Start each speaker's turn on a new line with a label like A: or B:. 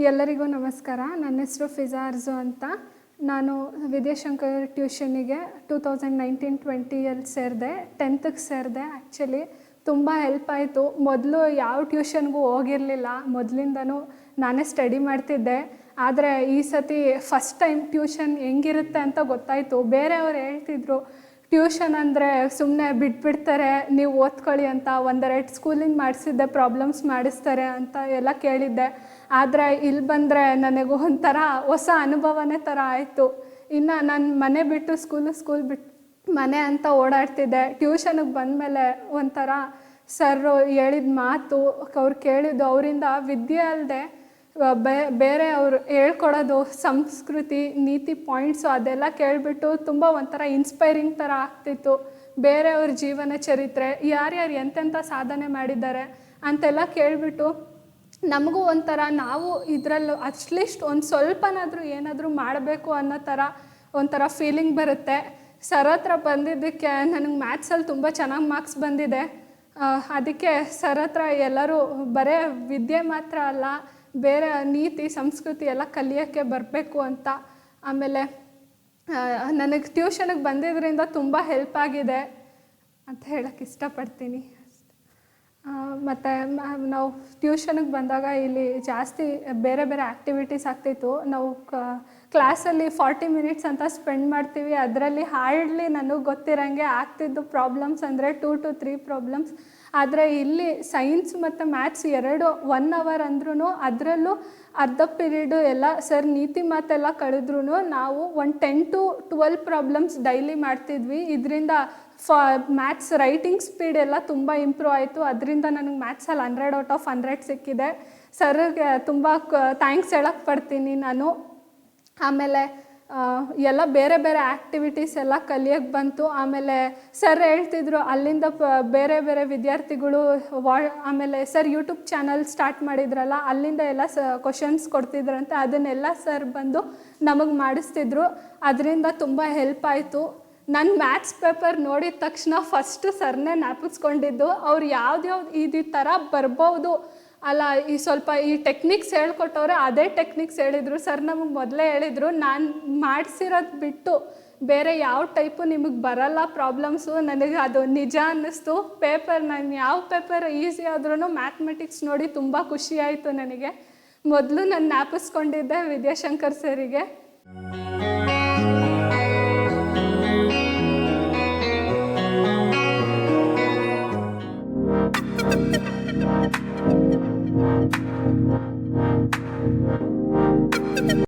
A: ಎಲ್ಲರಿಗೂ ನಮಸ್ಕಾರ. ನನ್ನ ಹೆಸರು ಫಿಜಾ ಅರ್ಜು ಅಂತ. ನಾನು ವಿದ್ಯಾಶಂಕರ್ ಟ್ಯೂಷನಿಗೆ 2019-20 ಸೇರಿದೆ. 10th ಸೇರಿದೆ. ಆ್ಯಕ್ಚುಲಿ ತುಂಬ ಹೆಲ್ಪ್ ಆಯಿತು. ಮೊದಲು ಯಾವ ಟ್ಯೂಷನ್ಗೂ ಹೋಗಿರಲಿಲ್ಲ. ಮೊದಲಿಂದನೂ ನಾನೇ ಸ್ಟಡಿ ಮಾಡ್ತಿದ್ದೆ. ಆದರೆ ಈ ಸತಿ ಫಸ್ಟ್ ಟೈಮ್ ಟ್ಯೂಷನ್ ಹೆಂಗಿರುತ್ತೆ ಅಂತ ಗೊತ್ತಾಯಿತು. ಬೇರೆಯವ್ರು ಹೇಳ್ತಿದ್ರು ಟ್ಯೂಷನ್ ಅಂದರೆ ಸುಮ್ಮನೆ ಬಿಟ್ಬಿಡ್ತಾರೆ, ನೀವು ಓದ್ಕೊಳ್ಳಿ ಅಂತ. ಒಂದೆರಡು ಸ್ಕೂಲಿಂದ ಮಾಡಿಸಿದ್ದೆ, ಪ್ರಾಬ್ಲಮ್ಸ್ ಮಾಡಿಸ್ತಾರೆ ಅಂತ ಎಲ್ಲ ಕೇಳಿದ್ದೆ. ಆದರೆ ಇಲ್ಲಿ ಬಂದರೆ ನನಗೂ ಒಂಥರ ಹೊಸ ಅನುಭವನೇ ಥರ ಆಯಿತು. ಇನ್ನು ನಾನು ಮನೆ ಬಿಟ್ಟು ಸ್ಕೂಲ್ ಬಿಟ್ಟು ಮನೆ ಅಂತ ಓಡಾಡ್ತಿದ್ದೆ. ಟ್ಯೂಷನಿಗೆ ಬಂದಮೇಲೆ ಒಂಥರ ಸರ್ರು ಹೇಳಿದ ಮಾತು, ಅವ್ರು ಕೇಳಿದ್ದು, ಅವರಿಂದ ವಿದ್ಯೆ ಅಲ್ಲದೆ ಬೇರೆ ಅವರು ಹೇಳ್ಕೊಡೋದು, ಸಂಸ್ಕೃತಿ, ನೀತಿ ಪಾಯಿಂಟ್ಸು ಅದೆಲ್ಲ ಕೇಳಿಬಿಟ್ಟು ತುಂಬ ಒಂಥರ ಇನ್ಸ್ಪೈರಿಂಗ್ ಥರ ಆಗ್ತಿತ್ತು. ಬೇರೆಯವ್ರ ಜೀವನ ಚರಿತ್ರೆ, ಯಾರ್ಯಾರು ಎಂತೆಂಥ ಸಾಧನೆ ಮಾಡಿದ್ದಾರೆ ಅಂತೆಲ್ಲ ಕೇಳಿಬಿಟ್ಟು ನಮಗೂ ಒಂಥರ ನಾವು ಇದರಲ್ಲೂ ಅಟ್ಲೀಸ್ಟ್ ಒಂದು ಸ್ವಲ್ಪನಾದರೂ ಏನಾದರೂ ಮಾಡಬೇಕು ಅನ್ನೋ ಥರ ಒಂಥರ ಫೀಲಿಂಗ್ ಬರುತ್ತೆ. ಸರ್ ಹತ್ರ ಬಂದಿದ್ದಕ್ಕೆ ನನಗೆ ಮ್ಯಾಥ್ಸಲ್ಲಿ ತುಂಬ ಚೆನ್ನಾಗಿ ಮಾರ್ಕ್ಸ್ ಬಂದಿದೆ. ಅದಕ್ಕೆ ಸರ್ ಹತ್ರ ಎಲ್ಲರೂ ಬರೀ ವಿದ್ಯೆ ಮಾತ್ರ ಅಲ್ಲ, ಬೇರೆ ನೀತಿ ಸಂಸ್ಕೃತಿ ಎಲ್ಲ ಕಲಿಯೋಕ್ಕೆ ಬರಬೇಕು ಅಂತ. ಆಮೇಲೆ ನನಗೆ ಟ್ಯೂಷನಿಗೆ ಬಂದಿದ್ದರಿಂದ ತುಂಬ ಹೆಲ್ಪ್ ಆಗಿದೆ ಅಂತ ಹೇಳೋಕ್ಕೆ ಇಷ್ಟಪಡ್ತೀನಿ. ಮತ್ತು ನಾವು ಟ್ಯೂಷನಿಗೆ ಬಂದಾಗ ಇಲ್ಲಿ ಜಾಸ್ತಿ ಬೇರೆ ಬೇರೆ ಆ್ಯಕ್ಟಿವಿಟೀಸ್ ಆಗ್ತಿತ್ತು. ನಾವು ಕ್ಲಾಸಲ್ಲಿ 40 ಮಿನಿಟ್ಸ್ ಅಂತ ಸ್ಪೆಂಡ್ ಮಾಡ್ತೀವಿ. ಅದರಲ್ಲಿ ಹಾರ್ಡ್ಲಿ ನನಗೆ ಗೊತ್ತಿರೋಂಗೆ ಆಗ್ತಿದ್ದು ಪ್ರಾಬ್ಲಮ್ಸ್ ಅಂದರೆ 2 to 3 ಪ್ರಾಬ್ಲಮ್ಸ್. ಆದರೆ ಇಲ್ಲಿ ಸೈನ್ಸ್ ಮತ್ತು ಮ್ಯಾಥ್ಸ್ 1 ಅವರ್ ಅಂದ್ರೂ ಅದರಲ್ಲೂ ಅರ್ಧ ಪೀರಿಯಡು ಎಲ್ಲ ಸರ್ ನೀತಿ ಮಾತೆಲ್ಲ ಕಳೆದ್ರೂ ನಾವು ಒಂದು 10 to 12 ಪ್ರಾಬ್ಲಮ್ಸ್ ಡೈಲಿ ಮಾಡ್ತಿದ್ವಿ. ಇದರಿಂದ ಮ್ಯಾಥ್ಸ್ ರೈಟಿಂಗ್ ಸ್ಪೀಡ್ ಎಲ್ಲ ತುಂಬ ಇಂಪ್ರೂವ್ ಆಯಿತು. ಅದರಿಂದ ನನಗೆ ಮ್ಯಾಥ್ಸಲ್ಲಿ 100 out of 100 ಸಿಕ್ಕಿದೆ. ಸರ್ಗೆ ತುಂಬ ಥ್ಯಾಂಕ್ಸ್ ಹೇಳಕ್ಕೆ ಪಡ್ತೀನಿ ನಾನು. ಆಮೇಲೆ ಎಲ್ಲ ಬೇರೆ ಬೇರೆ ಆ್ಯಕ್ಟಿವಿಟೀಸ್ ಎಲ್ಲ ಕಲಿಯೋಕ್ಕೆ ಬಂತು. ಆಮೇಲೆ ಸರ್ ಹೇಳ್ತಿದ್ರು ಅಲ್ಲಿಂದ ಬೇರೆ ಬೇರೆ ವಿದ್ಯಾರ್ಥಿಗಳು ಆಮೇಲೆ ಸರ್ ಯೂಟ್ಯೂಬ್ ಚಾನಲ್ ಸ್ಟಾರ್ಟ್ ಮಾಡಿದ್ರಲ್ಲ, ಅಲ್ಲಿಂದ ಎಲ್ಲ ಕ್ವಶನ್ಸ್ ಕೊಡ್ತಿದ್ರಂತೆ. ಅದನ್ನೆಲ್ಲ ಸರ್ ಬಂದು ನಮಗೆ ಮಾಡಿಸ್ತಿದ್ರು. ಅದರಿಂದ ತುಂಬ ಹೆಲ್ಪ್ ಆಯಿತು. ನನ್ನ ಮ್ಯಾಥ್ಸ್ ಪೇಪರ್ ನೋಡಿದ ತಕ್ಷಣ ಫಸ್ಟು ಸರ್ನೇ ಜ್ಞಾಪಿಸ್ಕೊಂಡಿದ್ದು. ಅವ್ರು ಯಾವ್ದ್ಯಾವ್ದು ಈ ಥರ ಬರ್ಬೋದು ಅಲ್ಲ, ಈ ಸ್ವಲ್ಪ ಈ ಟೆಕ್ನಿಕ್ಸ್ ಹೇಳ್ಕೊಟ್ಟವ್ರೆ, ಅದೇ ಟೆಕ್ನಿಕ್ಸ್ ಹೇಳಿದರು. ಸರ್ ನಮಗೆ ಮೊದಲೇ ಹೇಳಿದರು, ನಾನು ಮಾಡಿಸಿರೋದು ಬಿಟ್ಟು ಬೇರೆ ಯಾವ ಟೈಪು ನಿಮಗೆ ಬರಲ್ಲ ಪ್ರಾಬ್ಲಮ್ಸು. ನನಗೆ ಅದು ನಿಜ ಅನ್ನಿಸ್ತು. ನಾನು ಯಾವ ಪೇಪರ್ ಈಸಿ ಆದ್ರೂ ಮ್ಯಾಥಮೆಟಿಕ್ಸ್ ನೋಡಿ ತುಂಬ ಖುಷಿಯಾಯಿತು ನನಗೆ. ಮೊದಲು ನಾನು ಜ್ಞಾಪಿಸ್ಕೊಂಡಿದ್ದೆ ವಿದ್ಯಾಶಂಕರ್ ಸರಿಗೆ.